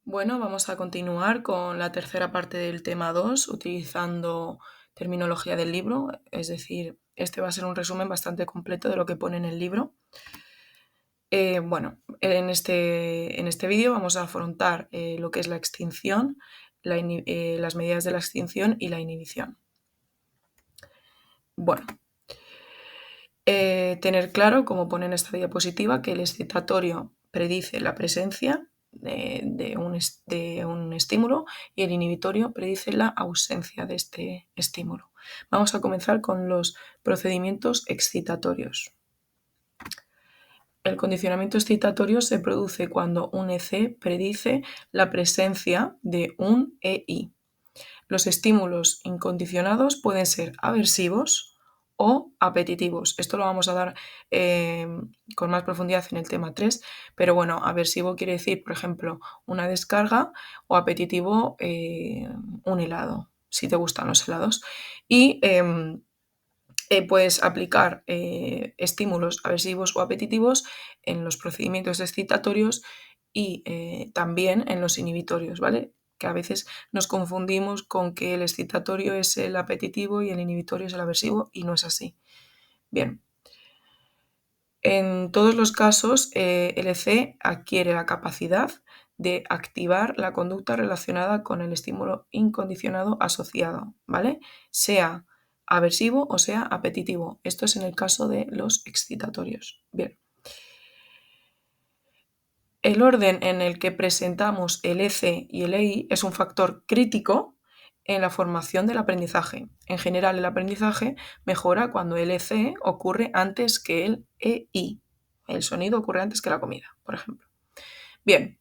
Bueno, vamos a continuar con la tercera parte del tema 2, utilizando terminología del libro, es decir, este va a ser un resumen bastante completo de lo que pone en el libro. Bueno, en este vídeo vamos a afrontar lo que es la extinción, las medidas de la extinción y la inhibición. Bueno, tener claro, como pone en esta diapositiva, que el excitatorio predice la presencia de un estímulo y el inhibitorio predice la ausencia de este estímulo. Vamos a comenzar con los procedimientos excitatorios. El condicionamiento excitatorio se produce cuando un EC predice la presencia de un EI. Los estímulos incondicionados pueden ser aversivos o apetitivos. Esto lo vamos a dar con más profundidad en el tema 3, pero bueno, aversivo quiere decir, por ejemplo, una descarga, o apetitivo un helado, si te gustan los helados. Y puedes aplicar estímulos aversivos o apetitivos en los procedimientos excitatorios y también en los inhibitorios, ¿vale? Que a veces nos confundimos con que el excitatorio es el apetitivo y el inhibitorio es el aversivo, y no es así. Bien, en todos los casos el EC adquiere la capacidad de activar la conducta relacionada con el estímulo incondicionado asociado, ¿vale? Sea aversivo o sea apetitivo. Esto es en el caso de los excitatorios. Bien. El orden en el que presentamos el EC y el EI es un factor crítico en la formación del aprendizaje. En general, el aprendizaje mejora cuando el EC ocurre antes que el EI. El sonido ocurre antes que la comida, por ejemplo. Bien,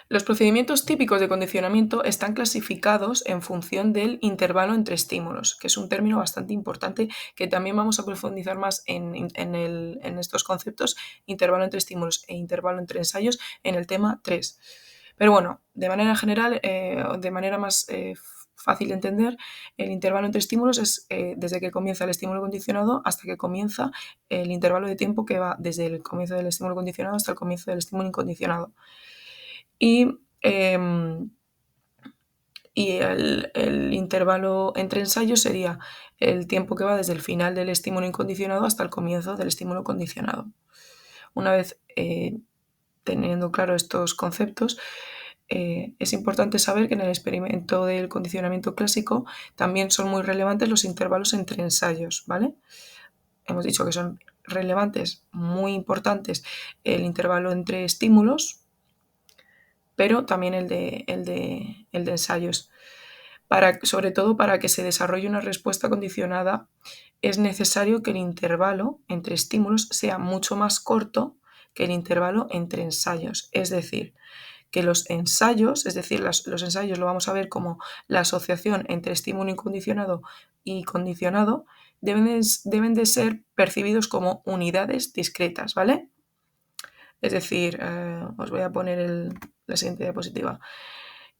los procedimientos típicos de condicionamiento están clasificados en función del intervalo entre estímulos, que es un término bastante importante que también vamos a profundizar más en estos conceptos, intervalo entre estímulos e intervalo entre ensayos, en el tema 3. Pero bueno, de manera general, de manera más fácil de entender, el intervalo entre estímulos es desde que comienza el estímulo condicionado hasta que comienza el intervalo de tiempo que va desde el comienzo del estímulo condicionado hasta el comienzo del estímulo incondicionado. Y, el intervalo entre ensayos sería el tiempo que va desde el final del estímulo incondicionado hasta el comienzo del estímulo condicionado. Una vez teniendo claro estos conceptos, es importante saber que en el experimento del condicionamiento clásico también son muy relevantes los intervalos entre ensayos, ¿vale? Hemos dicho que son relevantes, muy importantes, el intervalo entre estímulos, pero también el de ensayos. Sobre todo para que se desarrolle una respuesta condicionada, es necesario que el intervalo entre estímulos sea mucho más corto que el intervalo entre ensayos. Es decir, que los ensayos, es decir, los ensayos lo vamos a ver como la asociación entre estímulo incondicionado y condicionado, deben de ser percibidos como unidades discretas, ¿vale? Es decir, os voy a poner la siguiente diapositiva.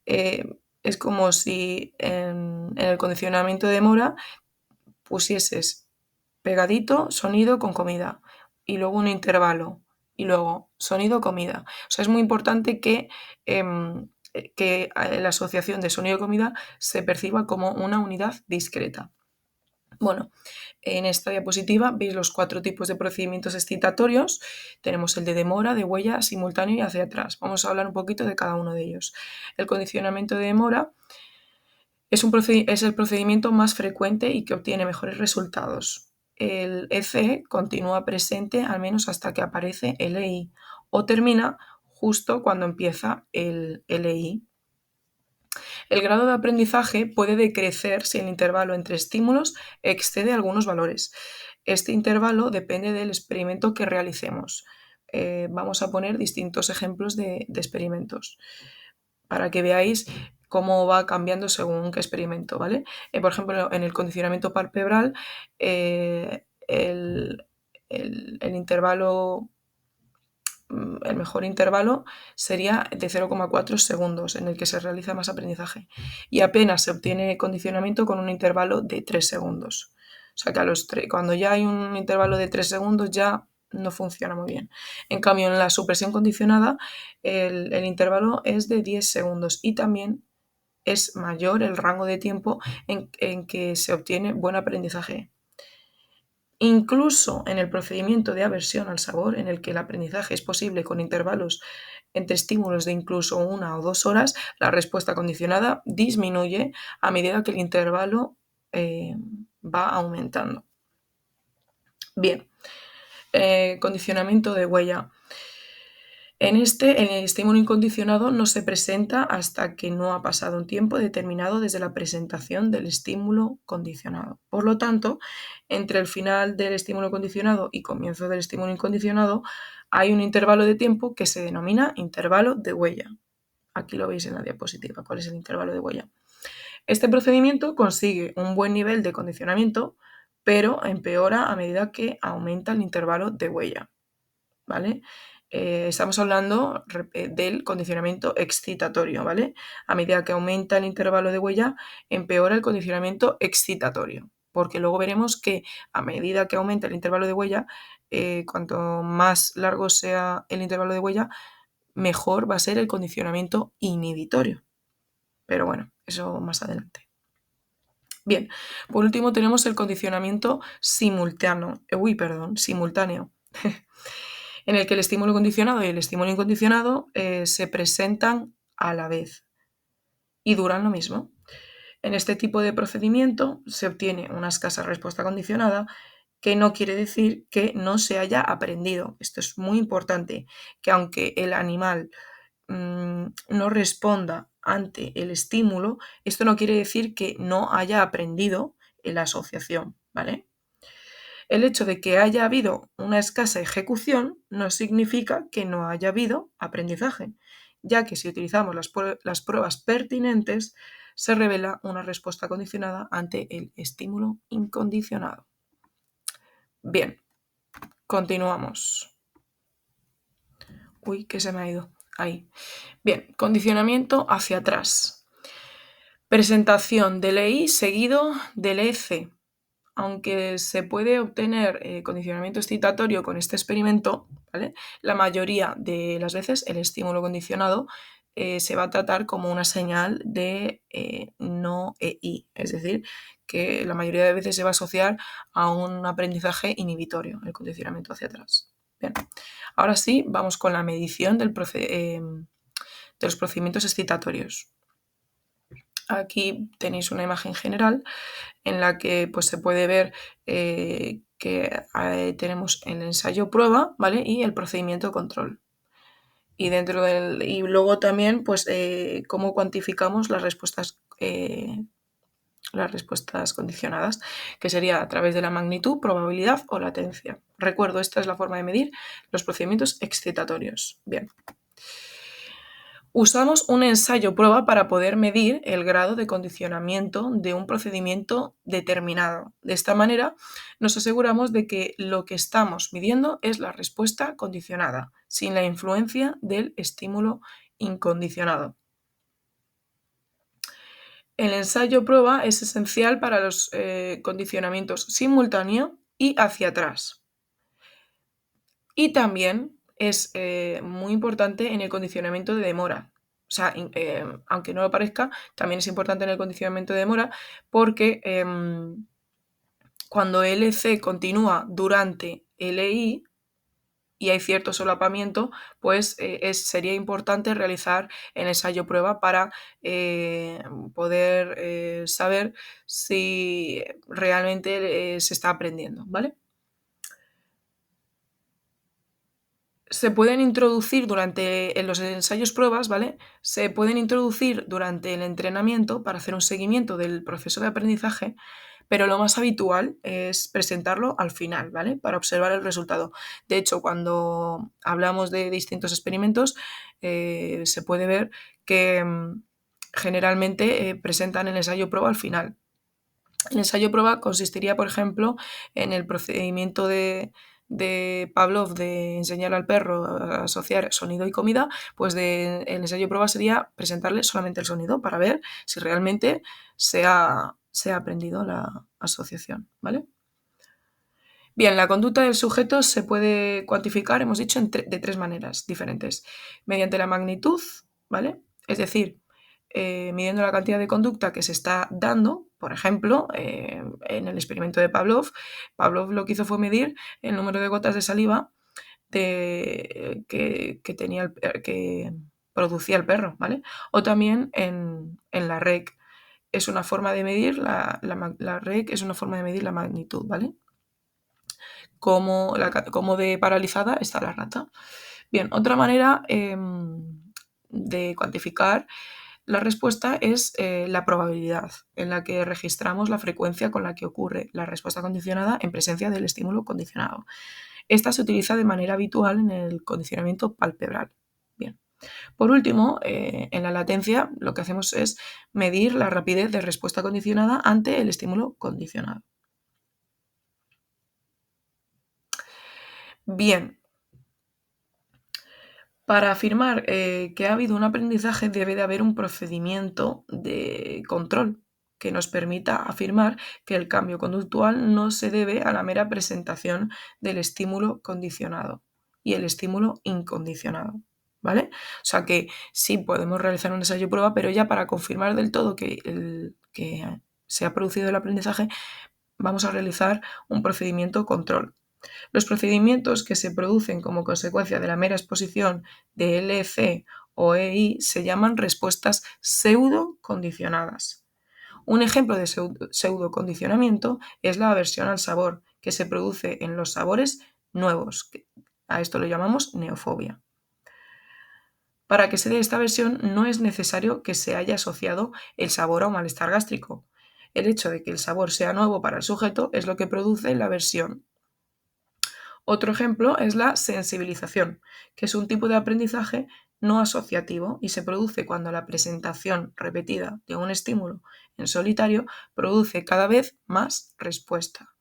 Es como si en el condicionamiento de mora pusieses pegadito sonido con comida y luego un intervalo y luego sonido, comida. O sea, es muy importante que la asociación de sonido y comida se perciba como una unidad discreta. Bueno, en esta diapositiva veis los 4 tipos de procedimientos excitatorios. Tenemos el de demora, de huella, simultáneo y hacia atrás. Vamos a hablar un poquito de cada uno de ellos. El condicionamiento de demora es el procedimiento más frecuente y que obtiene mejores resultados. El EC continúa presente al menos hasta que aparece el EI o termina justo cuando empieza el EI. El grado de aprendizaje puede decrecer si el intervalo entre estímulos excede algunos valores. Este intervalo depende del experimento que realicemos. Vamos a poner distintos ejemplos de experimentos para que veáis cómo va cambiando según qué experimento, ¿vale? Por ejemplo, en el condicionamiento palpebral, el intervalo, el mejor intervalo sería de 0,4 segundos, en el que se realiza más aprendizaje. Y apenas se obtiene condicionamiento con un intervalo de 3 segundos. O sea que cuando ya hay un intervalo de 3 segundos ya no funciona muy bien. En cambio, en la supresión condicionada, el intervalo es de 10 segundos y también es mayor el rango de tiempo en que se obtiene buen aprendizaje. Incluso en el procedimiento de aversión al sabor, en el que el aprendizaje es posible con intervalos entre estímulos de incluso 1 o 2 horas, la respuesta condicionada disminuye a medida que el intervalo va aumentando. Bien, condicionamiento de huella. En el estímulo incondicionado no se presenta hasta que no ha pasado un tiempo determinado desde la presentación del estímulo condicionado. Por lo tanto, entre el final del estímulo condicionado y comienzo del estímulo incondicionado hay un intervalo de tiempo que se denomina intervalo de huella. Aquí lo veis en la diapositiva, cuál es el intervalo de huella. Este procedimiento consigue un buen nivel de condicionamiento, pero empeora a medida que aumenta el intervalo de huella, ¿vale? Estamos hablando del condicionamiento excitatorio, ¿vale? A medida que aumenta el intervalo de huella, empeora el condicionamiento excitatorio, porque luego veremos que a medida que aumenta el intervalo de huella, cuanto más largo sea el intervalo de huella, mejor va a ser el condicionamiento inhibitorio. Pero bueno, eso más adelante. Bien, por último tenemos el condicionamiento simultáneo, en el que el estímulo condicionado y el estímulo incondicionado se presentan a la vez y duran lo mismo. En este tipo de procedimiento se obtiene una escasa respuesta condicionada, que no quiere decir que no se haya aprendido. Esto es muy importante, que aunque el animal no responda ante el estímulo, esto no quiere decir que no haya aprendido en la asociación, ¿vale? El hecho de que haya habido una escasa ejecución no significa que no haya habido aprendizaje, ya que si utilizamos las pruebas pertinentes, se revela una respuesta condicionada ante el estímulo incondicionado. Bien, continuamos. Uy, que se me ha ido. Ahí. Bien, condicionamiento hacia atrás. Presentación del EI seguido del EC. Aunque se puede obtener condicionamiento excitatorio con este experimento, ¿vale? La mayoría de las veces el estímulo condicionado se va a tratar como una señal de no EI, es decir, que la mayoría de veces se va a asociar a un aprendizaje inhibitorio, el condicionamiento hacia atrás. Bien. Ahora sí, vamos con la medición de los procedimientos excitatorios. Aquí tenéis una imagen general en la que pues, se puede ver que tenemos el ensayo prueba, ¿vale? Y el procedimiento control. Y luego también pues, cómo cuantificamos las respuestas condicionadas, que sería a través de la magnitud, probabilidad o latencia. Recuerdo, esta es la forma de medir los procedimientos excitatorios. Bien. Usamos un ensayo prueba para poder medir el grado de condicionamiento de un procedimiento determinado. De esta manera, nos aseguramos de que lo que estamos midiendo es la respuesta condicionada, sin la influencia del estímulo incondicionado. El ensayo prueba es esencial para los condicionamientos simultáneo y hacia atrás. Y también es muy importante en el condicionamiento de demora. O sea, aunque no lo parezca, también es importante en el condicionamiento de demora porque cuando LC continúa durante LI y hay cierto solapamiento, pues sería importante realizar el ensayo prueba para poder saber si realmente se está aprendiendo, ¿vale? Se pueden introducir en los ensayos pruebas, ¿vale? Se pueden introducir durante el entrenamiento para hacer un seguimiento del proceso de aprendizaje, pero lo más habitual es presentarlo al final, ¿vale? Para observar el resultado. De hecho, cuando hablamos de distintos experimentos, se puede ver que generalmente presentan el ensayo prueba al final. El ensayo prueba consistiría, por ejemplo, en el procedimiento de Pavlov de enseñar al perro a asociar sonido y comida, pues el ensayo prueba sería presentarle solamente el sonido para ver si realmente se ha aprendido la asociación, ¿vale? Bien, la conducta del sujeto se puede cuantificar, hemos dicho, de tres maneras diferentes. Mediante la magnitud, ¿vale? Es decir, midiendo la cantidad de conducta que se está dando, por ejemplo, en el experimento de Pavlov, Pavlov lo que hizo fue medir el número de gotas de saliva que producía el perro, ¿vale? O también en la REC. Es una forma de medir, la REC es una forma de medir la magnitud, ¿vale? Cómo de paralizada está la rata. Bien, otra manera de cuantificar la respuesta es la probabilidad, en la que registramos la frecuencia con la que ocurre la respuesta condicionada en presencia del estímulo condicionado. Esta se utiliza de manera habitual en el condicionamiento palpebral. Bien. Por último, en la latencia lo que hacemos es medir la rapidez de respuesta condicionada ante el estímulo condicionado. Bien, para afirmar que ha habido un aprendizaje debe de haber un procedimiento de control que nos permita afirmar que el cambio conductual no se debe a la mera presentación del estímulo condicionado y el estímulo incondicionado, ¿vale? O sea que sí podemos realizar un ensayo prueba, pero ya para confirmar del todo que se ha producido el aprendizaje, vamos a realizar un procedimiento control. Los procedimientos que se producen como consecuencia de la mera exposición de LC o EI se llaman respuestas pseudo-condicionadas. Un ejemplo de pseudo-condicionamiento es la aversión al sabor, que se produce en los sabores nuevos. A esto lo llamamos neofobia. Para que se dé esta aversión no es necesario que se haya asociado el sabor a un malestar gástrico. El hecho de que el sabor sea nuevo para el sujeto es lo que produce la aversión. Otro ejemplo es la sensibilización, que es un tipo de aprendizaje no asociativo y se produce cuando la presentación repetida de un estímulo en solitario produce cada vez más respuesta.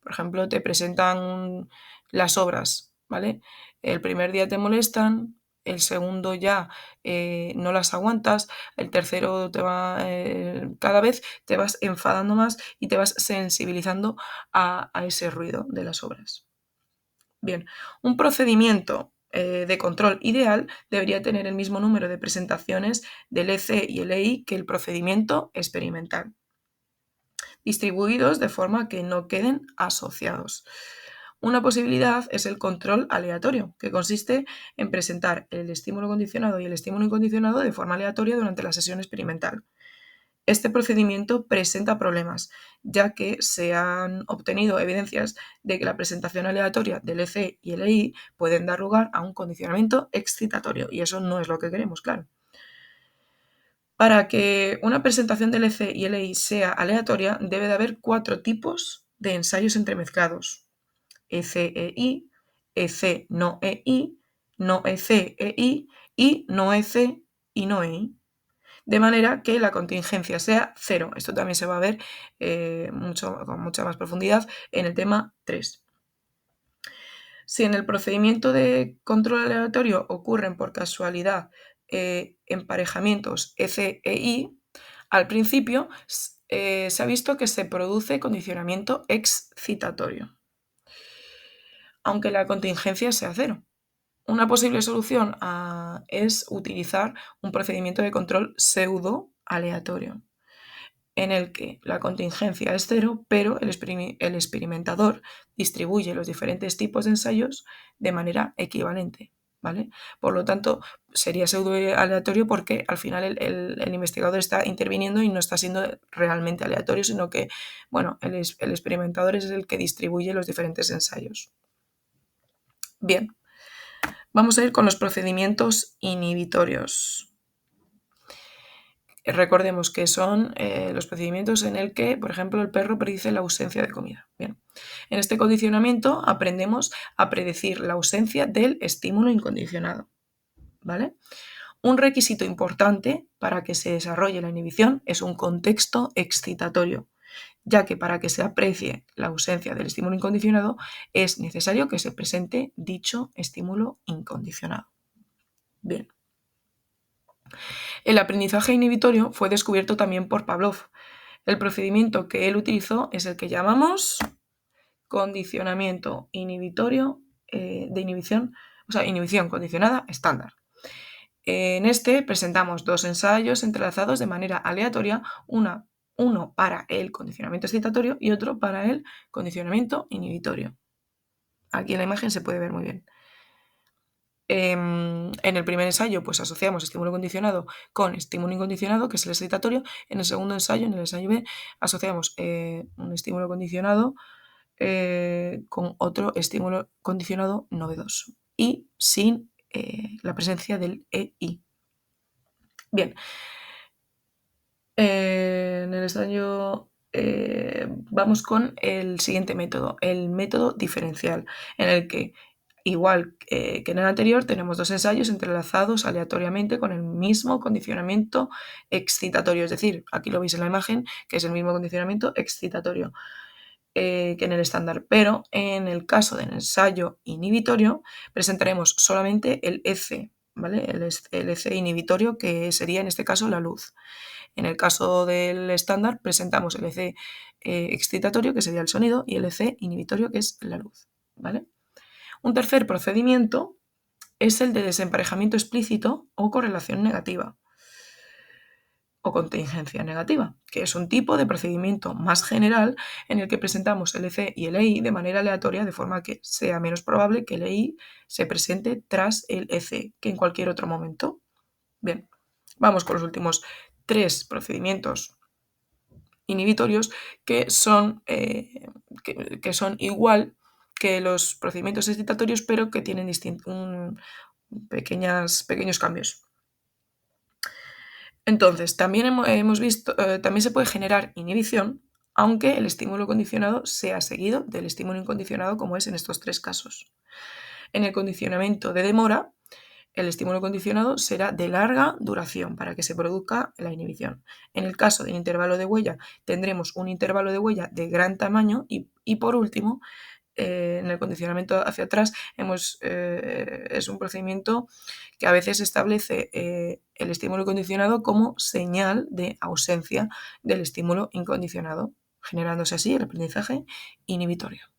Por ejemplo, te presentan las obras, ¿vale? El primer día te molestan, el segundo ya no las aguantas, el tercero cada vez te vas enfadando más y te vas sensibilizando a ese ruido de las obras. Bien, un procedimiento de control ideal debería tener el mismo número de presentaciones del EC y el EI que el procedimiento experimental, distribuidos de forma que no queden asociados. Una posibilidad es el control aleatorio, que consiste en presentar el estímulo condicionado y el estímulo incondicionado de forma aleatoria durante la sesión experimental. Este procedimiento presenta problemas, ya que se han obtenido evidencias de que la presentación aleatoria del EC y el EI pueden dar lugar a un condicionamiento excitatorio, y eso no es lo que queremos, claro. Para que una presentación del EC y el EI sea aleatoria, debe de haber 4 tipos de ensayos entremezclados: EC-EI, EC no EI, no EC-EI y no EC y no EI. De manera que la contingencia sea 0. Esto también se va a ver con mucha más profundidad en el tema 3. Si en el procedimiento de control aleatorio ocurren por casualidad emparejamientos EC-EI, al principio se ha visto que se produce condicionamiento excitatorio, aunque la contingencia sea 0. Una posible solución es utilizar un procedimiento de control pseudo aleatorio, en el que la contingencia es 0, pero el experimentador distribuye los diferentes tipos de ensayos de manera equivalente, ¿vale? Por lo tanto, sería pseudo aleatorio porque al final el investigador está interviniendo y no está siendo realmente aleatorio, sino que, bueno, el experimentador es el que distribuye los diferentes ensayos. Bien. Vamos a ir con los procedimientos inhibitorios. Recordemos que son los procedimientos en el que, por ejemplo, el perro predice la ausencia de comida. Bien. En este condicionamiento aprendemos a predecir la ausencia del estímulo incondicionado, ¿vale? Un requisito importante para que se desarrolle la inhibición es un contexto excitatorio, ya que para que se aprecie la ausencia del estímulo incondicionado es necesario que se presente dicho estímulo incondicionado. Bien. El aprendizaje inhibitorio fue descubierto también por Pavlov. El procedimiento que él utilizó es el que llamamos condicionamiento inhibitorio de inhibición, o sea, inhibición condicionada estándar. En este presentamos dos ensayos entrelazados de manera aleatoria, uno para el condicionamiento excitatorio y otro para el condicionamiento inhibitorio. Aquí en la imagen se puede ver muy bien. En el primer ensayo, pues asociamos estímulo condicionado con estímulo incondicionado, que es el excitatorio. En el segundo ensayo, en el ensayo B, asociamos un estímulo condicionado con otro estímulo condicionado novedoso y sin la presencia del EI. Bien, en el ensayo vamos con el siguiente método, el método diferencial, en el que, igual que en el anterior, tenemos dos ensayos entrelazados aleatoriamente con el mismo condicionamiento excitatorio, es decir, aquí lo veis en la imagen, que es el mismo condicionamiento excitatorio que en el estándar, pero en el caso del ensayo inhibitorio presentaremos solamente el EC, ¿vale? El EC inhibitorio, que sería en este caso la luz. En el caso del estándar presentamos el EC excitatorio, que sería el sonido, y el EC inhibitorio, que es la luz, ¿vale? Un tercer procedimiento es el de desemparejamiento explícito o correlación negativa o contingencia negativa, que es un tipo de procedimiento más general en el que presentamos el EC y el EI de manera aleatoria, de forma que sea menos probable que el EI se presente tras el EC que en cualquier otro momento. Bien, vamos con los últimos tres procedimientos inhibitorios que son igual que los procedimientos excitatorios, pero que tienen pequeños cambios. Entonces, también hemos visto, también se puede generar inhibición, aunque el estímulo condicionado sea seguido del estímulo incondicionado, como es en estos tres casos. En el condicionamiento de demora, el estímulo condicionado será de larga duración para que se produzca la inhibición. En el caso del intervalo de huella, tendremos un intervalo de huella de gran tamaño y por último, en el condicionamiento hacia atrás es un procedimiento que a veces establece el estímulo condicionado como señal de ausencia del estímulo incondicionado, generándose así el aprendizaje inhibitorio.